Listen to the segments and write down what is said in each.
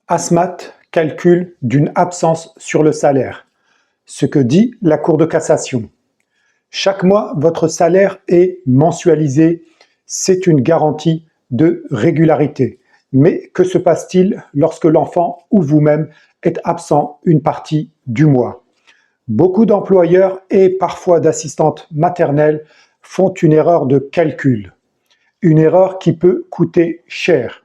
ASMAT, calcul d'une absence sur le salaire. Ce que dit la Cour de cassation. Chaque mois, votre salaire est mensualisé. C'est une garantie de régularité. Mais que se passe-t-il lorsque l'enfant ou vous-même êtes absent une partie du mois? Beaucoup d'employeurs et parfois d'assistantes maternelles font une erreur de calcul. Une erreur qui peut coûter cher.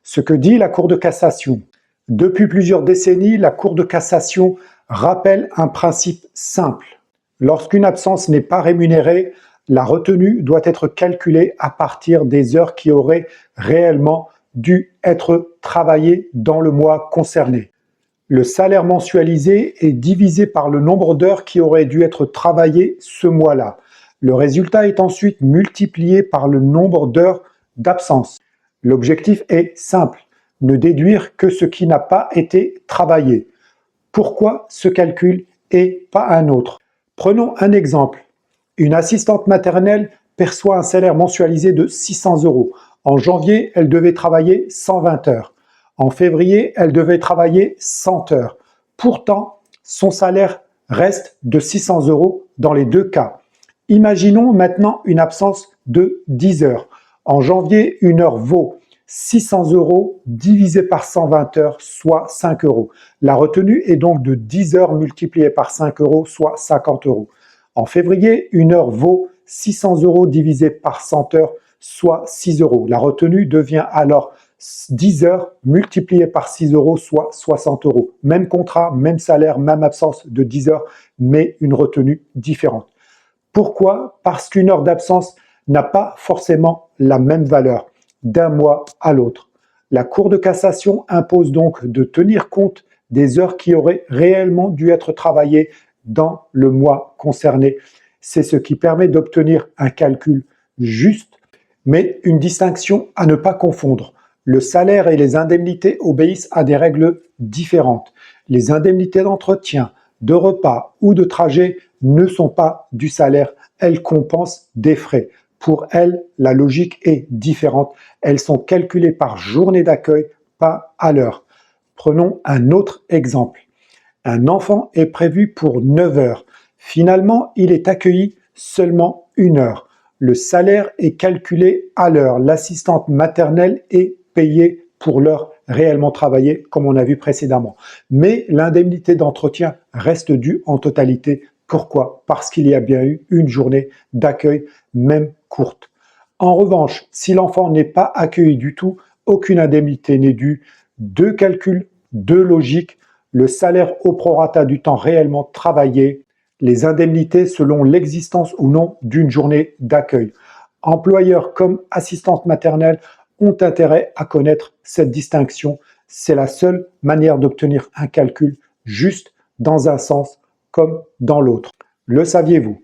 Ce que dit la Cour de cassation. Depuis plusieurs décennies, la Cour de cassation rappelle un principe simple. Lorsqu'une absence n'est pas rémunérée, la retenue doit être calculée à partir des heures qui auraient réellement dû être travaillées dans le mois concerné. Le salaire mensualisé est divisé par le nombre d'heures qui auraient dû être travaillées ce mois-là. Le résultat est ensuite multiplié par le nombre d'heures d'absence. L'objectif est simple, ne déduire que ce qui n'a pas été travaillé. Pourquoi ce calcul et pas un autre? Prenons un exemple. Une assistante maternelle perçoit un salaire mensualisé de 600 €. En janvier, elle devait travailler 120 heures. En février, elle devait travailler 100 heures. Pourtant, son salaire reste de 600 € dans les deux cas. Imaginons maintenant une absence de 10 heures. En janvier, une heure vaut 600 € divisé par 120 heures, soit 5 €. La retenue est donc de 10 heures multipliée par 5 €, soit 50 €. En février, une heure vaut 600 € divisé par 100 heures, soit 6 €. La retenue devient alors 10 heures multipliées par 6 €, soit 60 €. Même contrat, même salaire, même absence de 10 heures, mais une retenue différente. Pourquoi? Parce qu'une heure d'absence n'a pas forcément la même valeur d'un mois à l'autre. La Cour de cassation impose donc de tenir compte des heures qui auraient réellement dû être travaillées dans le mois concerné. C'est ce qui permet d'obtenir un calcul juste, mais une distinction à ne pas confondre. Le salaire et les indemnités obéissent à des règles différentes. Les indemnités d'entretien, de repas ou de trajet ne sont pas du salaire, elles compensent des frais. Pour elles, la logique est différente. Elles sont calculées par journée d'accueil, pas à l'heure. Prenons un autre exemple. Un enfant est prévu pour 9 heures. Finalement, il est accueilli seulement 1 heure. Le salaire est calculé à l'heure. L'assistante maternelle est payée pour l'heure réellement travaillée, comme on a vu précédemment. Mais l'indemnité d'entretien reste due en totalité. Pourquoi? Parce qu'il y a bien eu une journée d'accueil, même courte. En revanche, si l'enfant n'est pas accueilli du tout, aucune indemnité n'est due. Deux calculs, deux logiques, le salaire au prorata du temps réellement travaillé, les indemnités selon l'existence ou non d'une journée d'accueil. Employeurs comme assistantes maternelles ont intérêt à connaître cette distinction. C'est la seule manière d'obtenir un calcul juste dans un sens comme dans l'autre. Le saviez-vous?